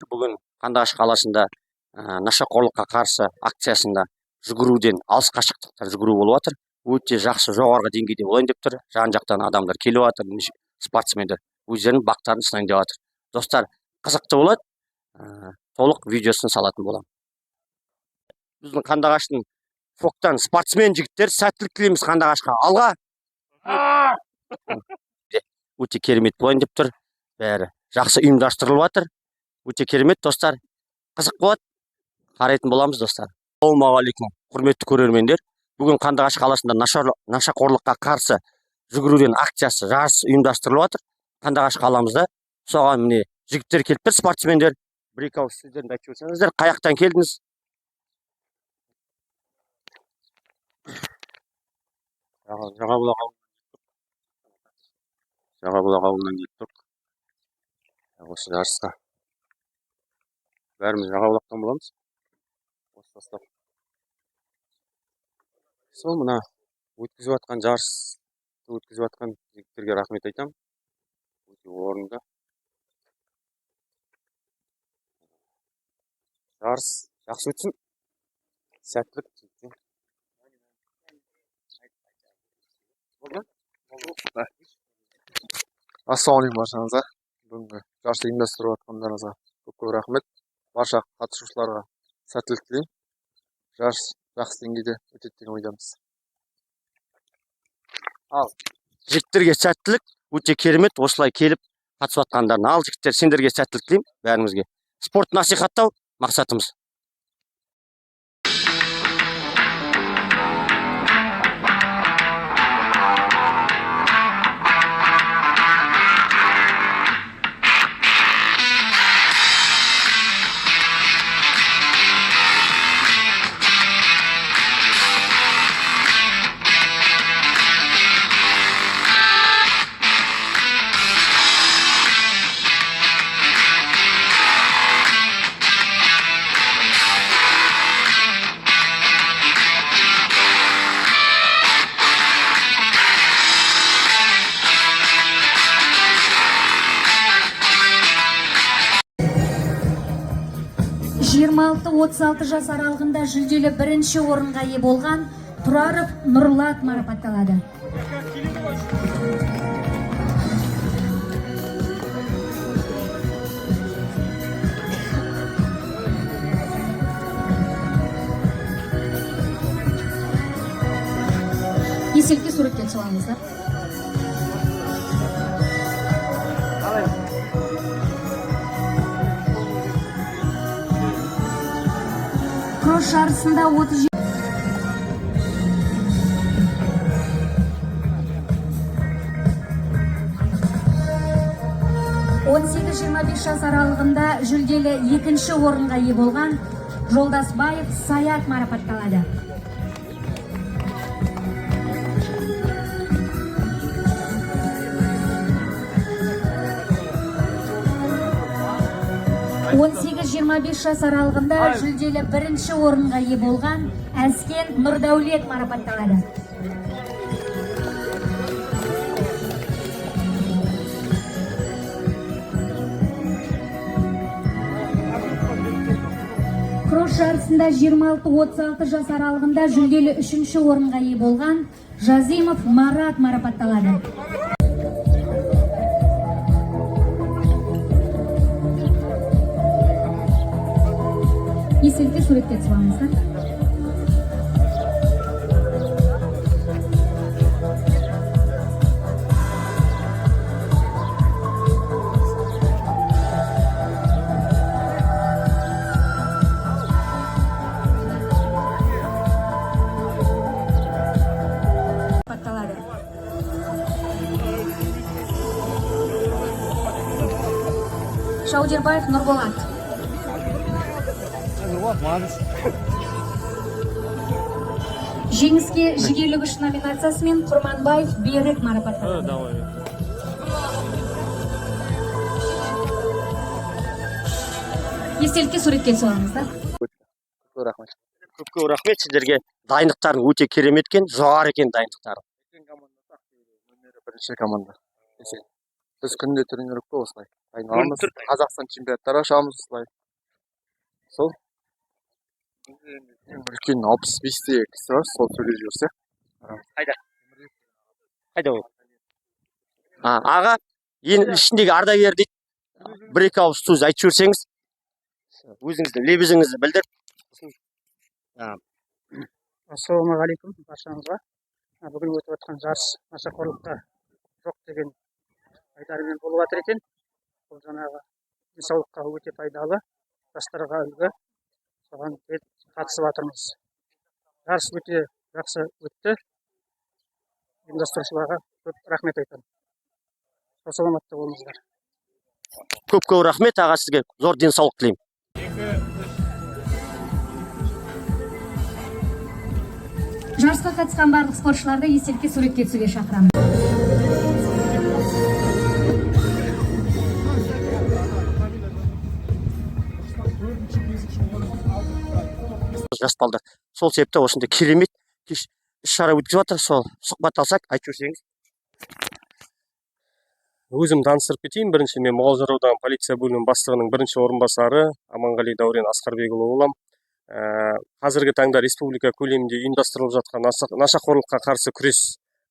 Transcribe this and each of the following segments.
Бүгін Қандыағаш қаласында нашақорлыққа қарсы акциясында жүгіруден алыс қашықтықтар жүгіру болып жатыр. Өте жақсы жоғарғы деңгейде болайын деп тұр. Жан-жақтан адамдар келіп жатыр, спортсмендер өздерінің бақтарын сынайын деп жатыр. Достар, қызықты болады. Толық видеосын салатын боламын. Біздің Қандыағаштың фоктан спортсмен жігіттер сәттілік тілейміз. Қандыағашқа алға. Өте керемет болайын деп тұр. Бәрі жақсы ұйымдастырылып жатыр. Өте керемет достар. Қызық болады. Қарайтын боламыз достар. Ассалаумағалейкум, құрметті көрермендер. Бүгін Қандыағаш қаласында нашақорлыққа қарсы жүгіруден акциясы жарыс ұйымдастырылып жатыр. Қандыағаш қаламызда. Соған міне жігіттер келіп тұр, спортсмендер. Бір-екі ауыз сөздерін айтып өтсеңіздер, қай жақтан келдіңіз? Жағабұлақ ауылынан келіп тұрмыз. Осы жарысқа бәріміз Жағабұлақтан боламыз. Осы тастап. Сол мына өткізіп жатқан жарысты өткізіп жатқан жігіттерге рахмет айтамын. Өте орынды. Жарыс жақсы өтсін. Сәттілік. Ассалаумағалейкум баршаңызға. Бүгінгі жарысты ұйымдастырып жатқандарыңызға көп рахмет. Барша қатысушыларға сәттілік тілеймін. Жарыс жақсы деңгейде өтеді деген ойдамыз. Ал жігіттерге сәттілік, өте керемет. Осылай келіп қатысып жатқандарына. Ал жігіттер, сендерге сәттілік тілеймін, бәріңізге. Спорт насихаттау мақсатымыз. Отыз алты жас аралығында жүлделі бірінші орынға ие болған Тұраров Нұрлат марапатталады. Естелікке суретке түсе алыңыздар. Кросс жарысында 37 18-25 жас аралығында жүлделі екінші орынға ие болған Жолдасбаев Саят марапатталады. Он 18-25 жас аралығында жүлделі бірінші орынға ие болған Әскен Нұрдәулет марапатталады. Кросс жарысында 26-36 жас аралығында жүлделі үшінші орынға ие болған Жазимов Марат марапатталады. Естелікке суретке түсіп алыңыздар. Шаудербаев Нұрболат. Жеңіске жігерлік үш номинациясымен Құрманбаев Берік марапатталады. Естелікке суретке түсіп алыңыздар. Көп рахмет сіздерге. Дайындықтарың өте керемет екен, жоғары екен дайындықтарың. Бірінші команда. Біз күнде тренировка осылай. айналамыз. Қазақстан чемпионаттары ашамыз осылай. Сол ең үлкен 65-те кісі бар, сол сөйлеп жүрсе. Қайда ол? Аға, ең ішіндегі ардагер дейді. Бір-екі ауыз сөз айтып жіберсеңіз, өзіңіздің лебізіңізді білдіріп. Ассалаумағалейкум баршаңызға. Бүгін өтіп жатқан жарыс нашақорлыққа жоқ деген айдарымен болып жатыр екен. Бұл жаңағы денсаулыққа өте пайдалы, жастарға үлгі. Соған қатысып жатырмыз. Жарыс өте жақсы өтті. Ұйымдастырушыларға көп рахмет айтамын. Саламатта болыңыздар. Көп рахмет аға, сізге зор денсаулық тілеймін. Жарысқа қатысқан барлық спортшыларды естелікке суретке түсуге шақырамын. Жас балдар. Сол себепті осындай керемет іс-шара өткізіп жатыр. Сол сұхбат алсақ, айтып жіберсеңіз. Өзім таныстырып кетейін. Бірінші мен Мұғалжар ауданы полиция бөлімінің бастығының бірінші орынбасары Аманғали Дәурен Асқарбекұлы боламын. Қазіргі таңда республика көлемінде ұйымдастырылып жатқан нашақорлыққа қарсы күрес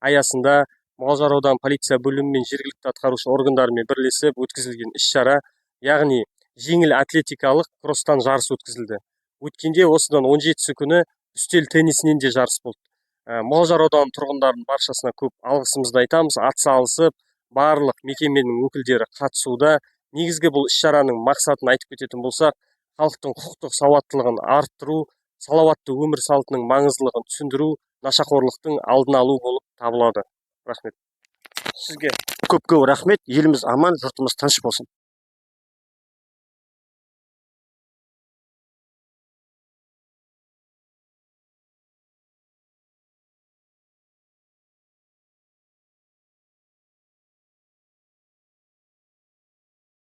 аясында Мұғалжар ауданы полиция бөлімі мен жергілікті атқарушы органдарымен бірлесіп өткізілген іс-шара, яғни жеңіл атлетикалық кросстан жарыс өткізілді. Өткенде осыдан 17 күні үстел теннисінен де жарыс болды. Мұғалжар ауданы тұрғындарының баршасына көп алғысымызды айтамыз. Атсалысып, барлық мекеменің өкілдері қатысуда. Негізгі бұл іс-шараның мақсатын айтып кететін болсақ, халықтың құқықтық сауаттылығын арттыру, салауатты өмір салтының маңыздылығын түсіндіру, нашақорлықтың алдын алу болып табылады. Рахмет. Сізге көп рахмет. Еліміз аман, жұртымыз тыныш болсын.